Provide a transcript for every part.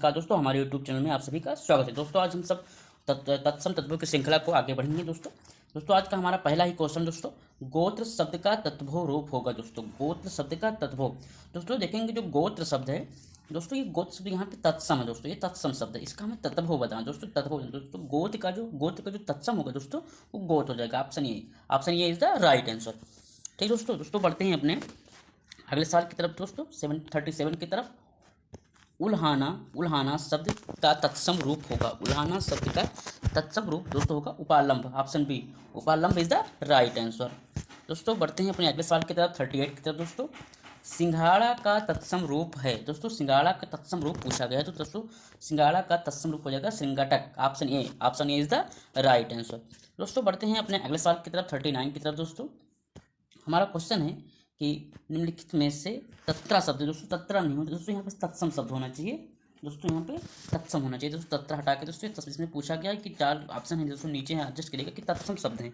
नमस्कार दोस्तों, हमारे यूट्यूब चैनल में आप सभी का स्वागत है। दोस्तों आज हम सब तत्सम तत्वों की श्रृंखला को आगे बढ़ेंगे। दोस्तों आज का हमारा पहला ही क्वेश्चन दोस्तों, गोत्र शब्द का तत्भव रूप होगा। दोस्तों गोत्र शब्द का तत्भव, दोस्तों देखेंगे जो गोत्र शब्द है दोस्तों, ये गोत्र शब्द यहाँ पे तत्सम है दोस्तों, ये तत्सम शब्द है, इसका हमें तत्भव बताना दोस्तों। तत्भव दोस्तों गोत्र का जो तत्सम होगा दोस्तों, वो गोत्र हो जाएगा। Option A is the right answer. ठीक दोस्तों बढ़ते हैं अपने अगले सवाल की तरफ दोस्तों, 737 की तरफ। उल्हाना शब्द का तत्सम रूप होगा। उल्हाना शब्द का तत्सम रूप दोस्तों होगा उपालंब। ऑप्शन बी, उपालंब इज द राइट आंसर। दोस्तों बढ़ते हैं अपने अगले सवाल की तरफ, 38 की तरफ दोस्तों। सिंघाड़ा का तत्सम रूप है दोस्तों, सिंघाड़ा का तत्सम रूप पूछा गया है, तो दोस्तों सिंघाड़ा का तत्सम रूप हो जाएगा सिंघाटक। Option A is the right answer. दोस्तों बढ़ते हैं अपने अगले सवाल की तरफ, 39 की तरफ दोस्तों। हमारा क्वेश्चन है कि निम्नलिखित में से तत्रा शब्द, दोस्तों तत्रा नहीं होता दोस्तों, यहाँ पे तत्सम शब्द होना चाहिए दोस्तों, यहाँ पे तत्सम होना चाहिए दोस्तों। तत्रा हटा के दोस्तों इसमें पूछा गया है कि 4 ऑप्शन है दोस्तों, नीचे है एडजस्ट करिएगा कि तत्सम शब्द हैं।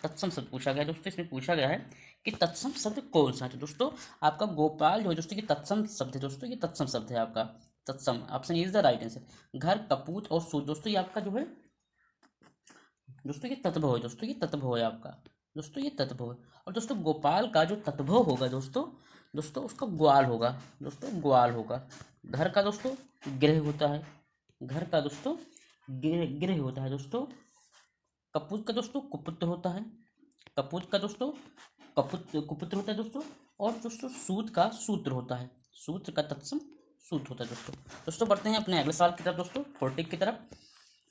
तत्सम शब्द पूछा गया है दोस्तों, इसमें पूछा गया है कि तत्सम शब्द कौन सा है। तो दोस्तों आपका गोपाल जो है दोस्तों, ये तत्सम शब्द है दोस्तों, ये तत्सम शब्द है आपका तत्सम। Option is the right answer. घर, कपूत और सूत दोस्तों, ये आपका जो है दोस्तों, ये तत्भव है दोस्तों, ये तत्भव है आपका दोस्तों, ये तत्भव है। और दोस्तों गोपाल का जो तत्भव होगा दोस्तों उसका ग्वाल होगा दोस्तों, ग्वाल होगा। घर का दोस्तों गृह होता है, घर का दोस्तों गृह होता है दोस्तों। कपूत का दोस्तों कुपुत्र होता है, कपूत का दोस्तों कुपुत्र होता है दोस्तों। और दोस्तों सूत का सूत्र होता है, सूत्र का तत्सम सूत्र होता है दोस्तों बढ़ते हैं अपने अगले सवाल की तरफ दोस्तों, 40 की तरफ।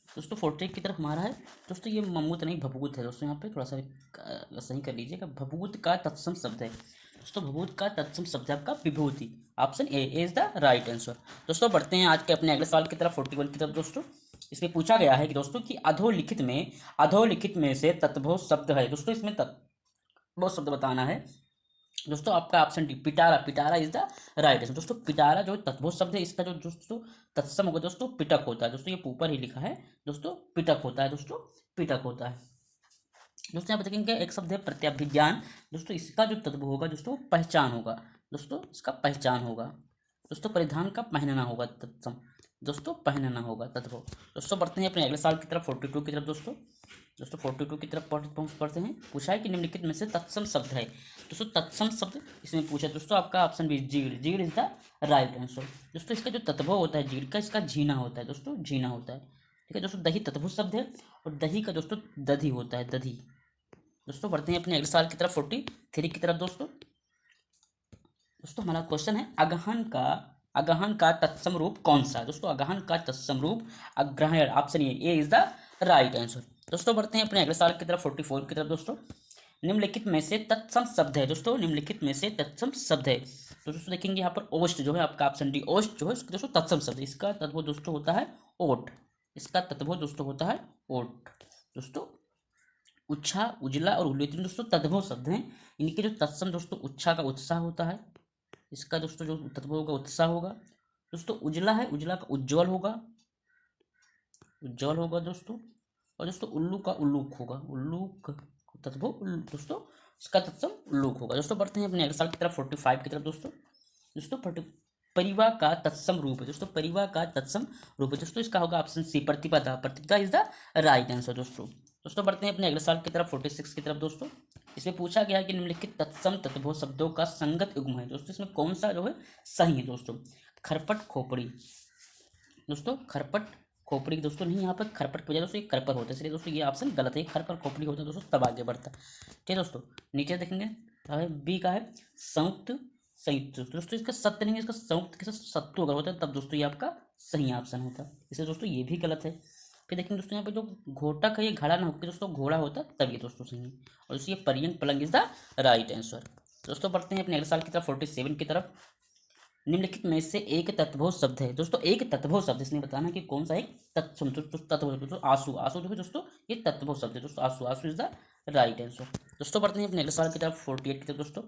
दोस्तों 40 की तरफ हमारा है दोस्तों, ये ममूत नहीं भभूत है दोस्तों, यहाँ पे थोड़ा सा सही कर लीजिएगा। भभूत का तत्सम शब्द है दोस्तों, भभूत का तत्सम शब्द है आपका विभूति। Option A is the right answer. दोस्तों बढ़ते हैं आज के अपने अगले सवाल की तरफ, 41 की तरफ दोस्तों। इसमें पूछा गया है कि दोस्तों कि अधोलिखित में से तत्भव शब्द है दोस्तों, इसमें तत्भव शब्द बताना है दोस्तों। आपका option D, Pitara. Pitara is the right answer दोस्तों। पिटारा जो तत्भव शब्द है, इसका जो दोस्तों तत्सम होगा दोस्तों पिटक होता है दोस्तों, ये ऊपर ही लिखा है दोस्तों, पिटक होता है दोस्तों, पिटक होता है दोस्तों। यहाँ पे देखेंगे एक शब्द है प्रत्याभिज्ञान दोस्तों, इसका जो तत्व होगा दोस्तों पहचान होगा दोस्तों, इसका पहचान होगा दोस्तों। परिधान का पहनना होगा तत्सम दोस्तों, पहनना होगा तत्व। दोस्तों बढ़ते हैं अपने अगले साल की तरफ, 42 की तरफ दोस्तों। 42 की तरफ पढ़ते हैं। पूछा है कि निम्नलिखित में से तत्सम शब्द है दोस्तों, तत्सम शब्द इसमें पूछा दोस्तों, आपका ऑप्शन बी जीड़। जीड़ इज द राइट आंसर दोस्तों। इसका जो तत्भव होता है जीड़ का, इसका झीना होता है दोस्तों, झीना होता है। ठीक है दोस्तों, दही तत्भव शब्द है, और दही का दोस्तों दधी होता है, दधी दोस्तों। बढ़ते हैं अपने अगले साल की तरफ, 43 की तरफ दोस्तों। हमारा क्वेश्चन है अगहन का तत्सम रूप कौन सा है दोस्तों। अगहन का तत्सम रूप अग्रहण। Option A is the right answer दोस्तों। बढ़ते हैं अपने अगले साल की तरफ, 44 की तरफ दोस्तों। निम्नलिखित में से तत्सम शब्द है दोस्तों, निम्नलिखित में से तत्सम शब्द है तो दोस्तों देखेंगे यहाँ पर ओष्ठ जो है आपका, ऑप्शन डी ओष्ठ जो है दोस्तों तत्सम शब्द, इसका तत्व दोस्तों होता है ओट, इसका तत्व दोस्तों होता है ओट दोस्तों। उच्छा, उजला और उल्लेखित दोस्तों तत्भव शब्द हैं, इनके जो तत्सम दोस्तों उच्छा का उत्साह होता है, इसका दोस्तों जो तत्व होगा उत्साह होगा दोस्तों। उजला है, उजला का उज्ज्वल होगा, उज्ज्वल होगा दोस्तों। और दोस्तों उल्लू का उल्लूक होगा, उल्लूक तत्व दोस्तों, इसका तत्सम उल्लूक होगा दोस्तों। बढ़ते हैं अपने अगले साल की तरफ, 45 की तरफ दोस्तों। परिवार का तत्सम रूप है दोस्तों, परिवार का तत्सम रूप है दोस्तों, इसका होगा ऑप्शन सी प्रतिपदा। प्रतिपदा इज द राइट आंसर दोस्तों। बढ़ते हैं अपने अगले साल की तरफ, 46 की तरफ दोस्तों। इसमें पूछा गया है कि निम्नलिखित तत्सम तत्भव शब्दों का संगत युग्म है दोस्तों, इसमें कौन सा जो है सही है दोस्तों। खरपट खोपड़ी दोस्तों, खरपट खोपड़ी दोस्तों नहीं, यहाँ पर खरपट की बजाय दोस्तों ये करपर होता है, इसलिए दोस्तों ये ऑप्शन गलत है। खरपट खोपड़ी होता है दोस्तों, तब आगे बढ़ता है। ठीक है दोस्तों, नीचे देखेंगे बी का है संयुक्त संयुक्त दोस्तों, इसका सत्य नहीं है, इसका संयुक्त के साथ सत्तु अगर होता है तब दोस्तों ये आपका सही ऑप्शन होता है, इसलिए दोस्तों ये भी गलत है। फिर देखेंगे दोस्तों यहाँ पे जो घोटक है ये घड़ा ना होकर दोस्तों घोड़ा होता तब ये दोस्तों सही है, और दोस्तों ये पर्यंक पलंग इज द राइट आंसर दोस्तों। बढ़ते हैं अपने अगले साल की तरफ, 47 की तरफ। निम्नलिखित में से एक तत्भव शब्द है दोस्तों, एक तत्भव शब्द, इसने बताना कि कौन सा एक तत्व दोस्तों। आंसू, आंसू जो है दोस्तों ये तत्भव शब्द है दोस्तों, आंसू, आंसू इज द राइट आंसर दोस्तों। बढ़ते हैं अपने अगले साल की तरफ, 48 की तरफ दोस्तों।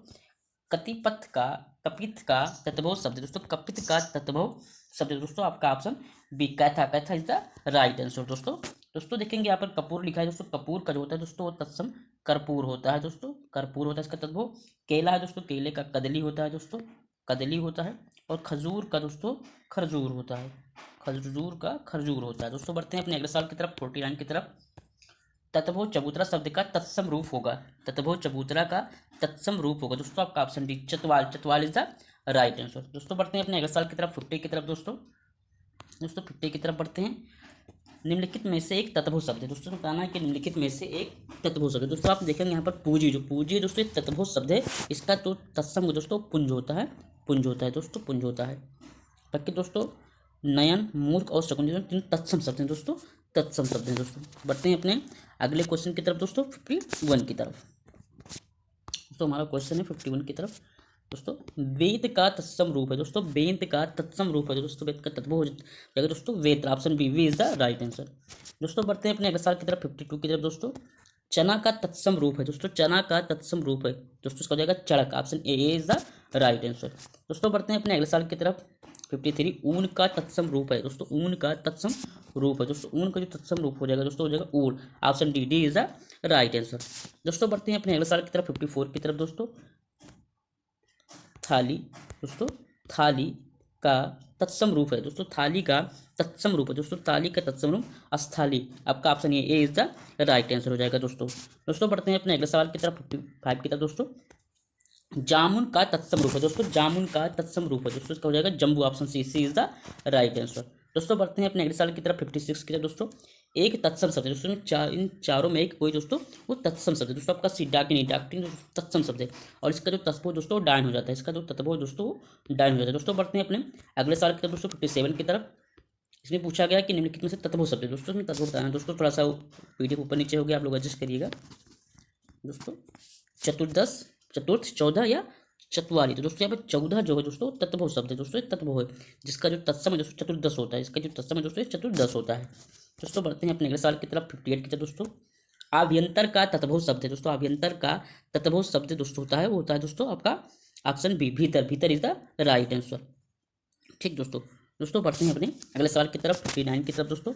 कपित का तत्भव शब्द दोस्तों, कपित का तत्भव शब्द दोस्तों, आपका ऑप्शन बी कैथा। कैथा इज द राइट आंसर दोस्तों। देखेंगे यहाँ पर कपूर लिखा है दोस्तों, कपूर का जो होता है दोस्तों वो तत्सम कर्पूर होता है दोस्तों, कर्पूर होता है इसका तत्भव। केला है दोस्तों, केले का कदली होता है दोस्तों, कदली होता है। और खजूर का दोस्तों खरजूर होता है, खजूर का खरजूर होता है। दोस्तों बढ़ते हैं अपने अगले सवाल की तरफ 49 की तरफ। ततभुज चबूतरा शब्द का तत्सम रूप होगा। ततभुज चबूतरा का तत्सम रूप होगा दोस्तों आपका option D Chatwal. Chatwal is the right answer. दोस्तों बढ़ते हैं अपने अगले सवाल की तरफ 50 की तरफ। दोस्तों 50 की तरफ बढ़ते हैं। निम्नलिखित में से एक तत्भुज शब्द है। दोस्तों बताना है कि निम्नलिखित में से एक तत्भुज शब्द है। दोस्तों आप देखेंगे यहाँ पर पूजी, जो पूजी है दोस्तों, एक तत्भुज शब्द है। इसका तो तत्सम दोस्तों पुंज होता है। पुंज होता है दोस्तों, पुंज होता है। बाकी दोस्तों नयन, मूर्ख और शकुन तीन तत्सम शब्द हैं दोस्तों, तत्सम शब्द हैं दोस्तों। बढ़ते हैं अपने अगले क्वेश्चन की तरफ दोस्तों 51 की तरफ। दोस्तों हमारा क्वेश्चन है 51 की तरफ। दोस्तों वेद का तत्सम रूप है। दोस्तों वेद का तत्सम रूप है दोस्तों, वेद का तत्भुज जाएगा दोस्तों वेद। Option B, B is the right answer. दोस्तों बढ़ते हैं अपने अगले सवाल की तरफ 52 की तरफ। दोस्तों चना का तत्सम रूप है। दोस्तों चना का तत्सम रूप है दोस्तों, इसका हो जाएगा चड़क। Option A is the right answer. दोस्तों बढ़ते हैं अपने अगले सवाल की तरफ 53। ऊन का तत्सम रूप है। दोस्तों ऊन का तत्सम रूप है। दोस्तों ऊन का जो तत्सम रूप हो जाएगा दोस्तों हो जाएगा ऊन। Option D, D is the right answer. दोस्तों बढ़ते हैं अपने अगले सवाल की तरफ 54 की तरफ। दोस्तों थाली। दोस्तों थाली का तत्सम रूप है। दोस्तों थाली का तत्सम रूप है। दोस्तों थाली का तत्सम रूप अस्थाली। आपका option A is the right answer हो जाएगा दोस्तों। दोस्तों बढ़ते हैं अपने अगले सवाल की तरफ 55 की तरफ। दोस्तों जामुन का तत्सम रूप है। दोस्तों जामुन का तत्सम रूप है दोस्तों, इसका हो जाएगा जम्बू। Option C, C is the right answer. दोस्तों बढ़ते हैं अपने अगले साल की तरफ 56 की तरफ। दोस्तों एक तत्सम शब्द है दोस्तों, इन चारों में एक कोई दोस्तों वो तत्सम शब्द है दोस्तों आपका सी। डाकिनी, डाकिनी तत्सम शब्द है और इसका जो तत्व दोस्तों डायन हो जाता है। इसका जो तत्व दोस्तों डायन हो जाता है। दोस्तों बढ़ते हैं अपने अगले साल की तरफ दोस्तों 57 की तरफ। इसमें पूछा गया कि निम्नलिखित में से तत्व शब्द है। दोस्तों इसमें तत्व बताना दोस्तों, थोड़ा सा पीडीएफ ऊपर नीचे हो गया, आप लोग एडजस्ट करिएगा दोस्तों। चतुर्दश, चतुर्थ, 14 या चतवाली। तो दोस्तों यहाँ पे 14 जो है दोस्तों तत्व शब्द है दोस्तों, तत्व है जिसका जो तत्सम है दोस्तों चतुर्दश होता है। इसका जो तत्सम है दोस्तों चतुर्दश होता है। दोस्तों बढ़ते हैं अपने अगले साल की तरफ 58 की तरफ। दोस्तों आभ्यंतर का तत्व शब्द है। दोस्तों आभ्यंतर का तत्व शब्द दोस्तों होता है, वो होता है दोस्तों आपका ऑप्शन बी, भीतर। भीतर इज द राइट आंसर। ठीक दोस्तों। दोस्तों बढ़ते हैं अपने अगले सवाल की तरफ 59 की तरफ। दोस्तों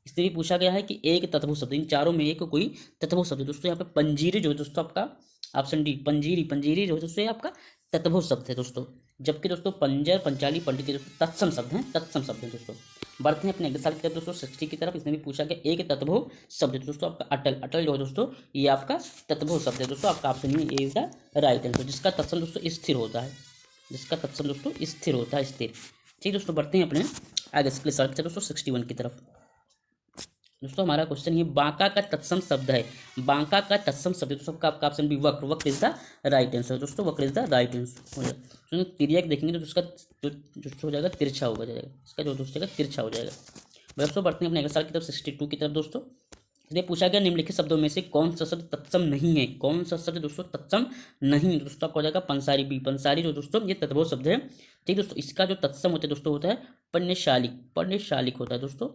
इससे भी पूछा गया है कि एक तत्व शब्द, इन चारों में एक कोई तत्व शब्द है। दोस्तों यहाँ पे पंजीरी जो है दोस्तों आपका ऑप्शन डी, पंजीरी। पंजीरी जो है दोस्तों आपका तत्व शब्द है दोस्तों, जबकि दोस्तों पंजर, पंचाली, पंडित दोस्तों तत्सम शब्द हैं, तत्सम शब्द हैं दोस्तों। बढ़ते हैं अपने अगले साल की तरफ दोस्तों 60 की तरफ। इसमें भी पूछा गया एक तत्व शब्द है दोस्तों आपका अटल। अटल जो है दोस्तों ये आपका तत्व शब्द है दोस्तों, आपका option A is the right answer, जिसका तत्सम दोस्तों स्थिर होता है। जिसका तत्सम दोस्तों स्थिर होता है, स्थिर। ठीक दोस्तों बढ़ते हैं अपने आगे सवाल की तरफ दोस्तों 61 की तरफ। दोस्तों हमारा क्वेश्चन ये बांका का तत्सम शब्द है। बांका का तत्सम शब्द दोस्तों आपका ऑप्शन बी, वक्र। वक्र इज द राइट आंसर दोस्तों, वक्र इज द राइट आंसर हो जाएगा। तिर्यक देखेंगे तो उसका जो हो जाएगा तिरछा होगा जाएगा, इसका जो दोस्तों तिरछा हो जाएगा। दोस्तों बढ़ते हैं अपने अगले साल की तरफ 62 की तरफ। दोस्तों इसलिए पूछा गया निम्नलिखित शब्दों में से कौन सा शब्द तत्सम नहीं है। कौन सा शब्द दोस्तों तत्सम नहीं है दोस्तों आपका हो जाएगा पंसारी, बी। पंसारी जो दोस्तों ये तत्व शब्द है। ठीक दोस्तों, इसका जो तत्सम होता है दोस्तों होता है पण्यशालिक। पण्यशालिक होता है दोस्तों,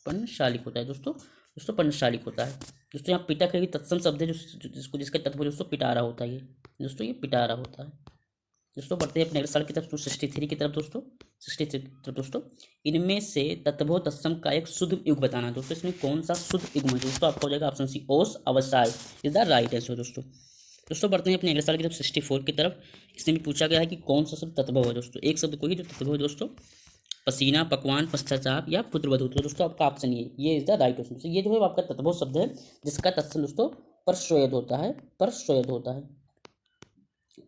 पण्यशालिक होता है दोस्तों। दोस्तों पण्यशालिक होता है दोस्तों। यहाँ पिटक है तत्सम शब्द है जिसको जिसका तत्व दोस्तों पिटारा होता है। ये दोस्तों ये पिटारा होता है। दोस्तों बढ़ते हैं अपने अगले साल की तरफ 63 की तरफ। दोस्तों 63 की तरफ। दोस्तों इनमें से तत्व तत्सम का एक शुद्ध युग बताना है दोस्तों। इसमें कौन सा शुद्ध युग्म है दोस्तों आपका हो जाएगा ऑप्शन सी, ओस अवसाय इज द राइट आंसर दोस्तों। दोस्तों बढ़ते हैं अपने अगले साल की तरफ 64 की तरफ। इसमें भी पूछा गया है कि कौन सा शब्द तत्व है दोस्तों। एक शब्द कोई जो तत्व है दोस्तों पसीना, पकवान, पश्चाताप या पुत्रवधू। तो दोस्तों आपका ऑप्शन ये इज द राइट आंसर। ये जो है आपका तत्व शब्द है जिसका तत्सम दोस्तों परश्वेद होता है, परश्वेद होता है।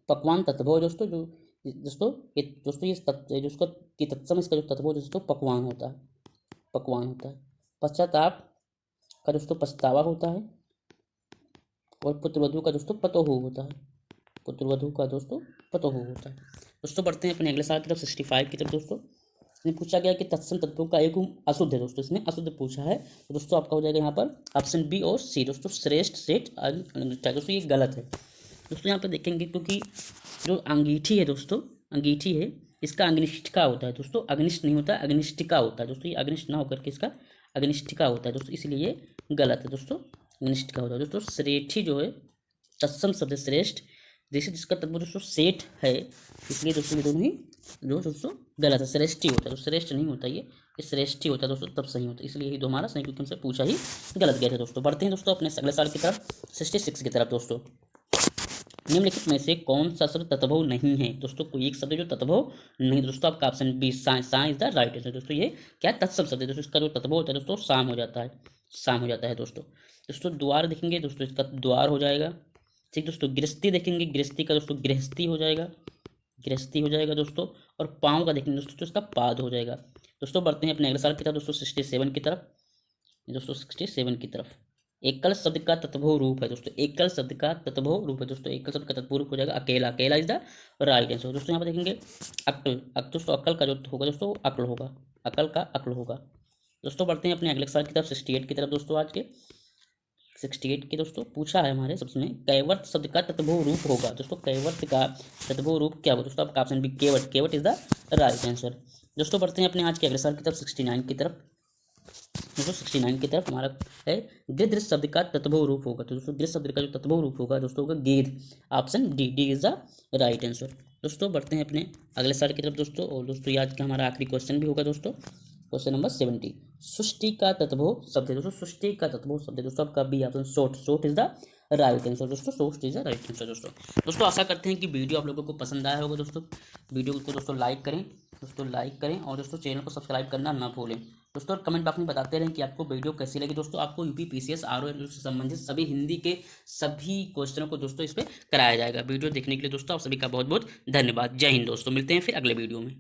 पकवान तत्व है दोस्तों जो दोस्तों ये जो उसका तत्सम इसका जो तत्व दोस्तों पकवान होता है, पकवान होता है। पश्चाताप का दोस्तों पछतावा होता है और पुत्रवधू का दोस्तों पतोहू होता है। पुत्रवधू का दोस्तों पतोहू होता है। दोस्तों बढ़ते हैं अपने अगले साल की तरफ 65 की तरफ। दोस्तों इसमें पूछा गया कि तत्सम तत्वों का एक अशुद्ध है दोस्तों, इसमें अशुद्ध पूछा है। तो दोस्तों आपका हो जाएगा यहाँ पर ऑप्शन बी और सी दोस्तों, श्रेष्ठ, सेठ, अनिष्ठा। दोस्तों ये गलत है दोस्तों। यहाँ पे देखेंगे क्योंकि जो अंगीठी है दोस्तों, अंगीठी है इसका अग्निष्ठिका होता है दोस्तों, अग्निष्ठ नहीं होता, अग्निष्ठिका होता है दोस्तों। ये अग्निष्ठ ना होकर के इसका अग्निष्ठिका होता है दोस्तों, इसलिए ये गलत है दोस्तों, अग्निष्ठिका होता है दोस्तों। श्रेष्ठी जो है तत्सम शब्द श्रेष्ठ, जैसे जिसका तत्व दोस्तों सेठ है, इसलिए दोस्तों ये दोनों ही जो दोस्तों गलत है। श्रेष्ठी होता है तो श्रेष्ठ नहीं होता, ये श्रेष्ठी होता है दोस्तों तब सही होता है, इसलिए ये दो हमारा सही क्योंकि हमसे पूछा ही गलत गया था दोस्तों। बढ़ते हैं दोस्तों अपने अगले साल की तरफ 66 की तरफ। दोस्तों निम्नलिखित में से कौन सा शब्द तत्भव नहीं है? दोस्तों कोई एक शब्द है जो तत्भव नहीं, दोस्तों आपका ऑप्शन बी सा, सा इज द राइट आंसर। दोस्तों ये क्या तत्सम शब्द है, दोस्तों इसका जो तत्भव होता है दोस्तों शाम हो जाता है, शाम हो जाता है दोस्तों। दोस्तों द्वार देखेंगे दोस्तों, इसका द्वार हो जाएगा। ठीक दोस्तों, गृहस्थी देखेंगे, गृहस्थी का दोस्तों गृहस्थी हो जाएगा, गृहस्थी हो जाएगा दोस्तों। और पाँव का देखेंगे दोस्तों तो इसका पाद हो जाएगा। दोस्तों बढ़ते हैं अपने अगले सवाल की तरफ दोस्तों, 67 की तरफ। दोस्तों 67 की तरफ, एकल शब्द का तत्भव रूप है दोस्तों, एकल शब्द का तत्भव रूप है दोस्तों, एकल शब्द का तत्भव रूप हो जाएगा अकेला, अकेला इज द राइट आंसर। दोस्तों यहाँ पर देखेंगे अक्ल, दोस्तों अक्ल का जो होगा दोस्तों अक्ल होगा, अकल का अक्ल होगा। दोस्तों बढ़ते हैं अपने अगले सवाल की तरफ 68 की तरफ दोस्तों। आज के 68 के दोस्तों पूछा है हमारे सबसे में, कैवर्त शब्द का तत्भव रूप होगा। दोस्तों कैवर्त का तत्भव रूप क्या होगा? दोस्तों आपका ऑप्शन बी केवट, केवट इज द राइट आंसर। दोस्तों बढ़ते हैं अपने आज के अगले सवाल की तरफ 69 की तरफ। दोस्तों 69 की तरफ हमारा है, गिद्ध शब्द का तत्भव रूप होगा। तो दोस्तों गिद्ध शब्द का जो तत्भव रूप होगा दोस्तों होगा गेद, option D, D is the right answer. दोस्तों बढ़ते हैं अपने अगले सवाल की तरफ दोस्तों, और दोस्तों आज का हमारा आखिरी क्वेश्चन भी होगा दोस्तों, क्वेश्चन नंबर 70। सृष्टि का तत्भव शब्द है दोस्तों, सृष्टि का तत्भव शब्द है दोस्तों आपका बी ऑप्शन सोट, सोट इज द राइट आंसर। दोस्तों सोट इज द राइट आंसर। दोस्तों आशा करते हैं कि वीडियो आप लोगों को पसंद आया होगा दोस्तों। वीडियो को दोस्तों लाइक करें, दोस्तों लाइक करें, और दोस्तों चैनल को सब्सक्राइब करना ना भूलें दोस्तों। और कमेंट बॉक्स में बताते रहें कि आपको वीडियो कैसी लगी दोस्तों। आपको यूपी पीसीएस आरओ से संबंधित सभी हिंदी के सभी क्वेश्चनों को दोस्तों इस पर कराया जाएगा। वीडियो देखने के लिए दोस्तों आप सभी का बहुत बहुत धन्यवाद। जय हिंद दोस्तों, मिलते हैं फिर अगले वीडियो में।